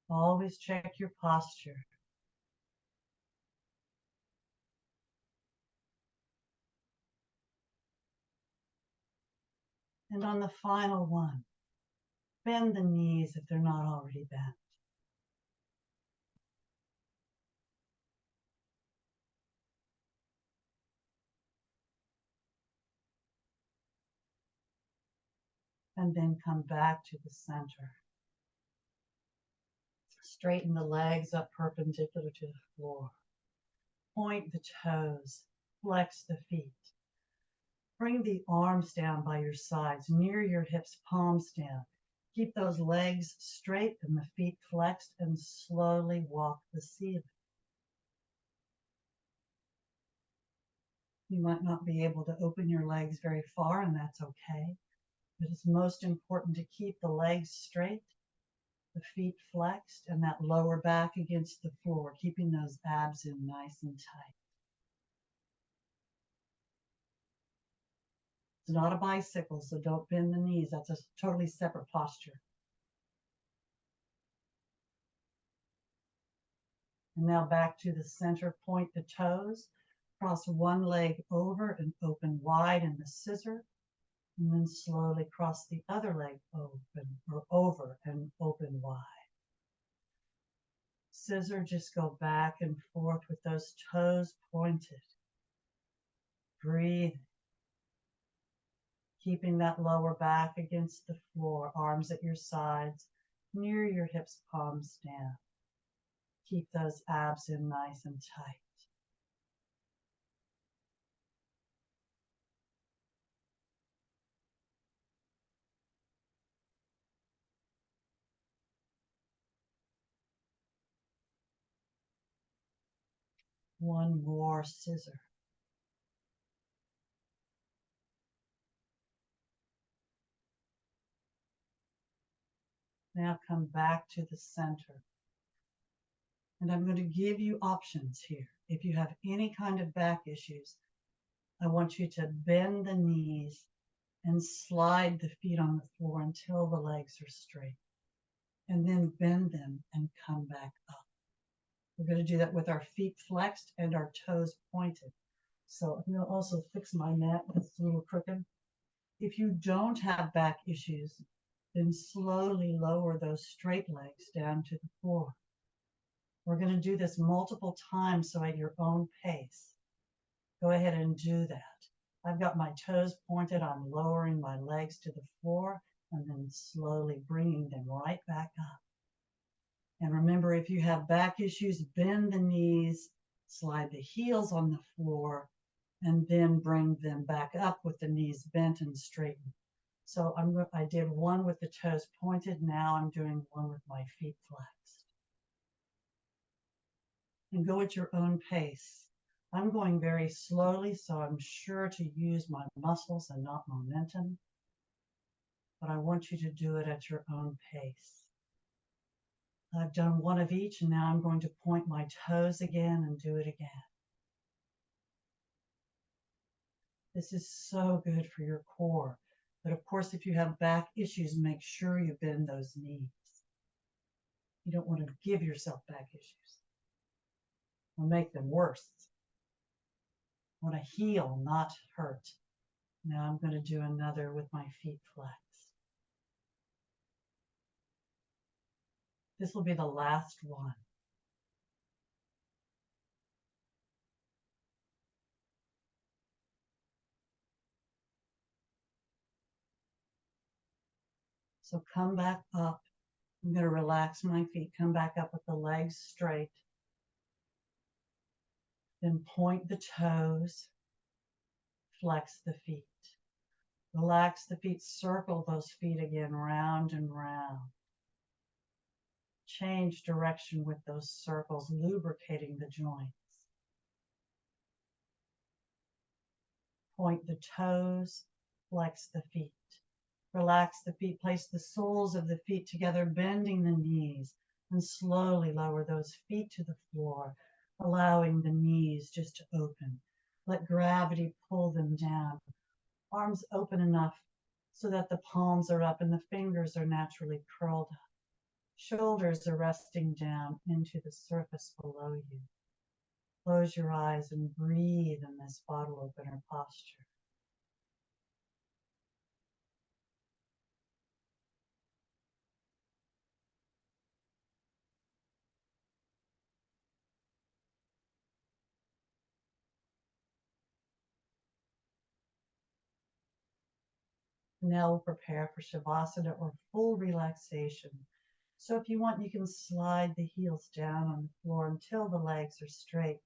Always check your posture. And on the final one, bend the knees if they're not already bent. And then come back to the center. Straighten the legs up perpendicular to the floor. Point the toes, flex the feet. Bring the arms down by your sides, near your hips, palms down. Keep those legs straight and the feet flexed, and slowly walk the ceiling. You might not be able to open your legs very far, and that's okay. But it's most important to keep the legs straight, the feet flexed, and that lower back against the floor, keeping those abs in nice and tight. It's not a bicycle, so don't bend the knees. That's a totally separate posture. And now back to the center, point the toes, cross one leg over and open wide in the scissor, and then slowly cross the other leg open or over and open wide. Scissor, just go back and forth with those toes pointed. Breathe. Keeping that lower back against the floor, arms at your sides, near your hips, palms down. Keep those abs in nice and tight. One more scissor. Now come back to the center. And I'm going to give you options here. If you have any kind of back issues, I want you to bend the knees and slide the feet on the floor until the legs are straight. And then bend them and come back up. We're going to do that with our feet flexed and our toes pointed. So I'm going to also fix my mat. It's a little crooked. If you don't have back issues, then slowly lower those straight legs down to the floor. We're going to do this multiple times, so at your own pace. Go ahead and do that. I've got my toes pointed. I'm lowering my legs to the floor and then slowly bringing them right back up. And remember, if you have back issues, bend the knees, slide the heels on the floor, and then bring them back up with the knees bent and straightened. So I did one with the toes pointed. Now I'm doing one with my feet flexed. And go at your own pace. I'm going very slowly, so I'm sure to use my muscles and not momentum. But I want you to do it at your own pace. I've done one of each, and now I'm going to point my toes again and do it again. This is so good for your core. But of course, if you have back issues, make sure you bend those knees. You don't want to give yourself back issues or make them worse. You want to heal, not hurt. Now I'm going to do another with my feet flexed. This will be the last one. So come back up. I'm going to relax my feet. Come back up with the legs straight. Then point the toes. Flex the feet. Relax the feet. Circle those feet again, round and round. Change direction with those circles, lubricating the joints. Point the toes. Flex the feet. Relax the feet, place the soles of the feet together, bending the knees, and slowly lower those feet to the floor, allowing the knees just to open. Let gravity pull them down. Arms open enough so that the palms are up and the fingers are naturally curled up. Shoulders are resting down into the surface below you. Close your eyes and breathe in this bottle opener posture. Now we'll prepare for Shavasana, or full relaxation. So if you want, you can slide the heels down on the floor until the legs are straight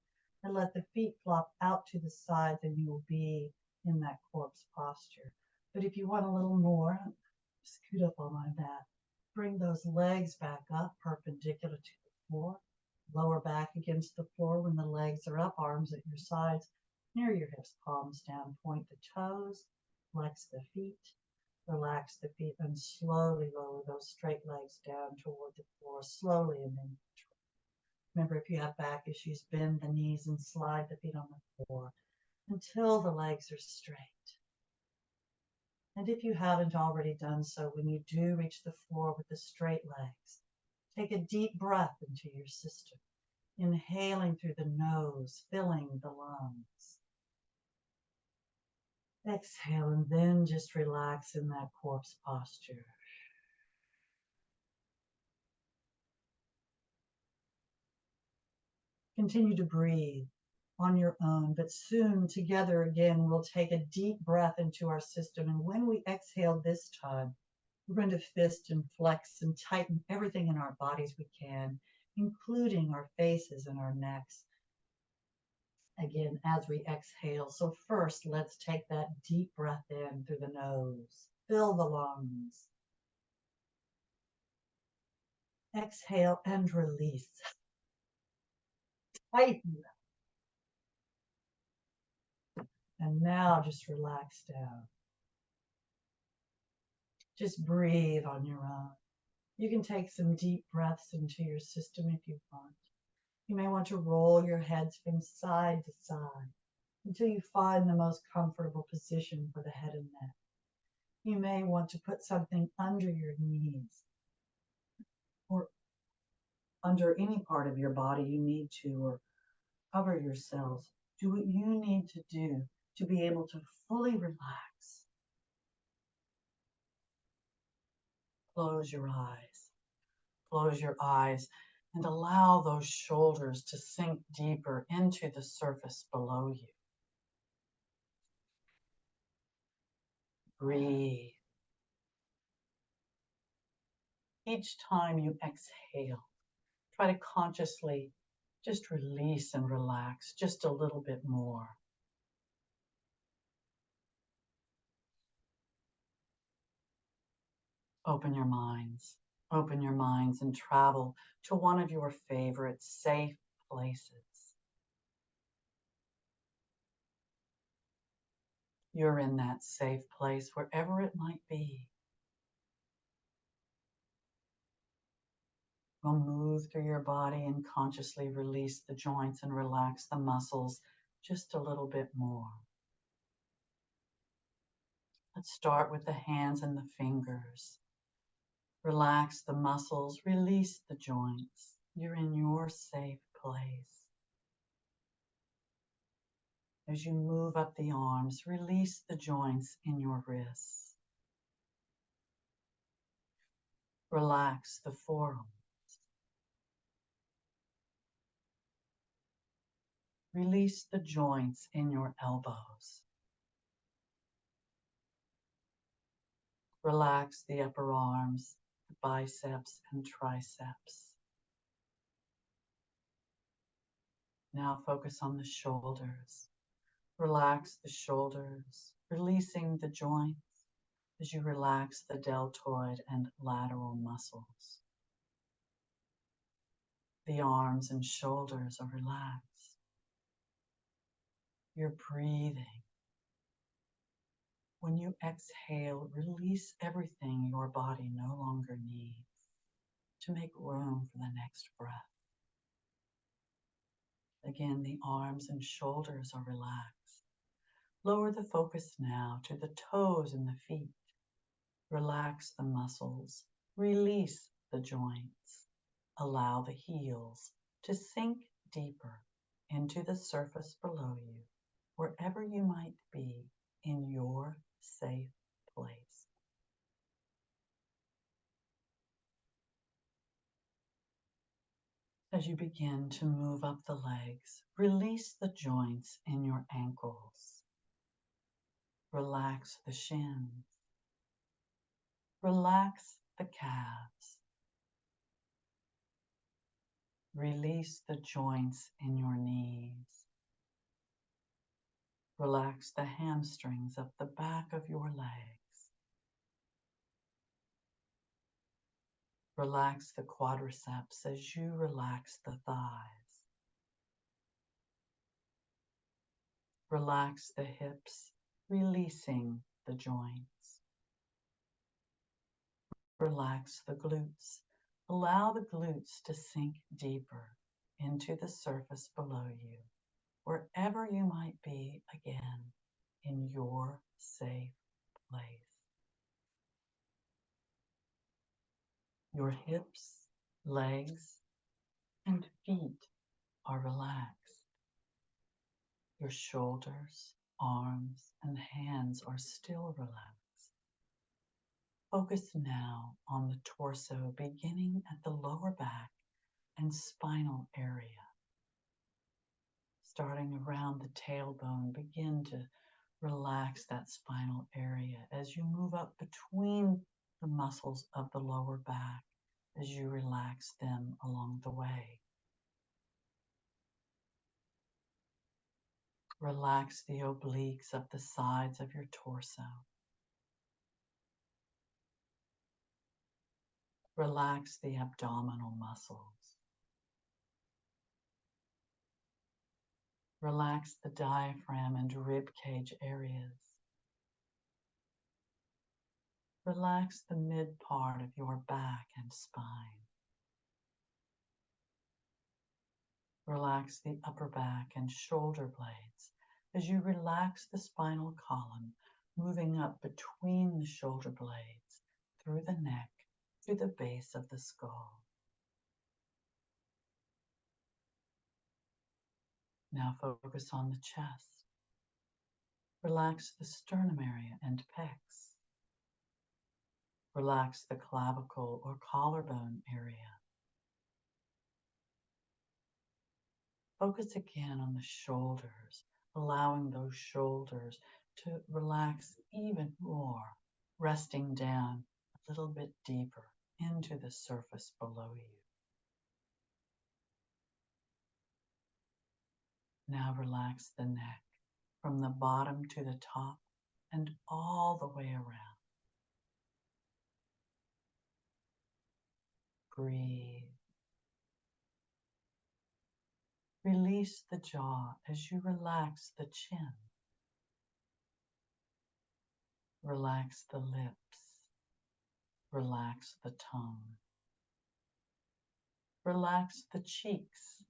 and let the feet flop out to the side, then you will be in that corpse posture. But if you want a little more, scoot up on my mat. Bring those legs back up perpendicular to the floor. Lower back against the floor when the legs are up, arms at your sides, near your hips, palms down. Point the toes, flex the feet. Relax the feet and slowly lower those straight legs down toward the floor, slowly and then control. Remember, if you have back issues, bend the knees and slide the feet on the floor until the legs are straight. And if you haven't already done so, when you do reach the floor with the straight legs, take a deep breath into your system, inhaling through the nose, filling the lungs. Exhale, and then just relax in that corpse posture. Continue to breathe on your own, but soon together again, we'll take a deep breath into our system. And when we exhale this time, we're going to fist and flex and tighten everything in our bodies we can, including our faces and our necks. Again, as we exhale. So first, let's take that deep breath in through the nose. Fill the lungs. Exhale and release. Tighten. And now just relax down. Just breathe on your own. You can take some deep breaths into your system if you want. You may want to roll your heads from side to side until you find the most comfortable position for the head and neck. You may want to put something under your knees or under any part of your body you need to, or cover yourselves. Do what you need to do to be able to fully relax. Close your eyes. Close your eyes and allow those shoulders to sink deeper into the surface below you. Breathe. Each time you exhale, try to consciously just release and relax just a little bit more. Open your minds. Open your minds and travel to one of your favorite safe places. You're in that safe place wherever it might be. We'll move through your body and consciously release the joints and relax the muscles just a little bit more. Let's start with the hands and the fingers. Relax the muscles, release the joints. You're in your safe place. As you move up the arms, release the joints in your wrists. Relax the forearms. Release the joints in your elbows. Relax the upper arms, the biceps and triceps. Now focus on the shoulders. Relax the shoulders, releasing the joints as you relax the deltoid and lateral muscles. The arms and shoulders are relaxed. You're breathing. When you exhale, release everything your body no longer needs to make room for the next breath. Again, the arms and shoulders are relaxed. Lower the focus now to the toes and the feet. Relax the muscles. Release the joints. Allow the heels to sink deeper into the surface below you, wherever you might be in your safe place. As you begin to move up the legs, release the joints in your ankles. Relax the shins. Relax the calves. Release the joints in your knees. Relax the hamstrings up the back of your legs. Relax the quadriceps as you relax the thighs. Relax the hips, releasing the joints. Relax the glutes. Allow the glutes to sink deeper into the surface below you, wherever you might be again in your safe place. Your hips, legs, and feet are relaxed. Your shoulders, arms, and hands are still relaxed. Focus now on the torso, beginning at the lower back and spinal area. Starting around the tailbone, begin to relax that spinal area as you move up between the muscles of the lower back, as you relax them along the way. Relax the obliques of the sides of your torso. Relax the abdominal muscles. Relax the diaphragm and rib cage areas. Relax the mid part of your back and spine. Relax the upper back and shoulder blades as you relax the spinal column, moving up between the shoulder blades, through the neck, to the base of the skull. Now focus on the chest. Relax the sternum area and pecs. Relax the clavicle or collarbone area. Focus again on the shoulders, allowing those shoulders to relax even more, resting down a little bit deeper into the surface below you. Now relax the neck from the bottom to the top and all the way around. Breathe. Release the jaw as you relax the chin. Relax the lips. Relax the tongue. Relax the cheeks,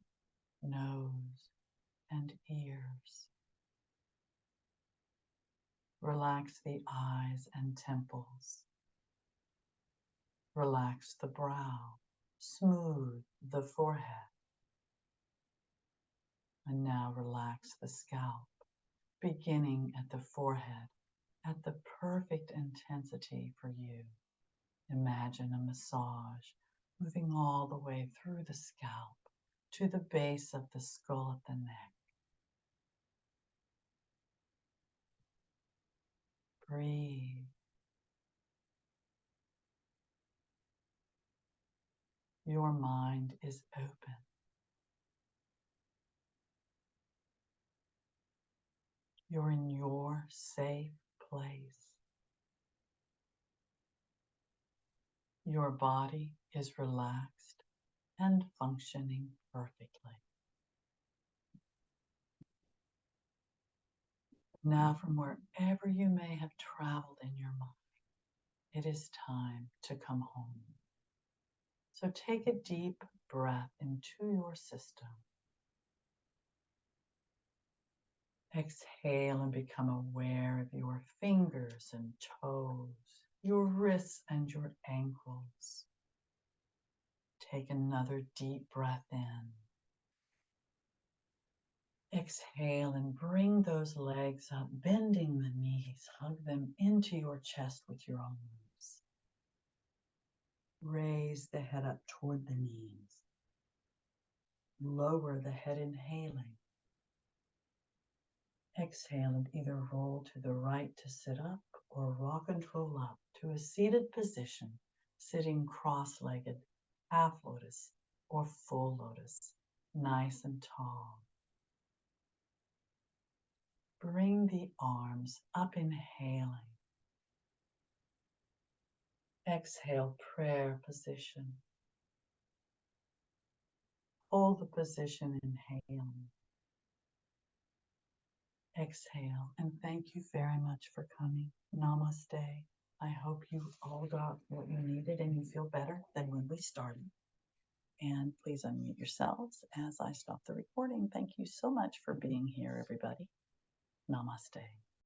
nose, and ears. Relax the eyes and temples. Relax the brow. Smooth the forehead. And now relax the scalp, beginning at the forehead at the perfect intensity for you. Imagine a massage moving all the way through the scalp to the base of the skull at the neck. Breathe. Your mind is open. You're in your safe place. Your body is relaxed and functioning perfectly. Now, from wherever you may have traveled in your mind, it is time to come home. So take a deep breath into your system. Exhale and become aware of your fingers and toes, your wrists and your ankles. Take another deep breath in. Exhale and bring those legs up, bending the knees. Hug them into your chest with your arms. Raise the head up toward the knees. Lower the head, inhaling. Exhale and either roll to the right to sit up or rock and roll up to a seated position, sitting cross-legged, half lotus or full lotus, nice and tall. Bring the arms up, inhaling. Exhale, prayer position. Hold the position, inhaling. Exhale, and thank you very much for coming. Namaste. I hope you all got what you needed and you feel better than when we started. And please unmute yourselves as I stop the recording. Thank you so much for being here, everybody. Namaste.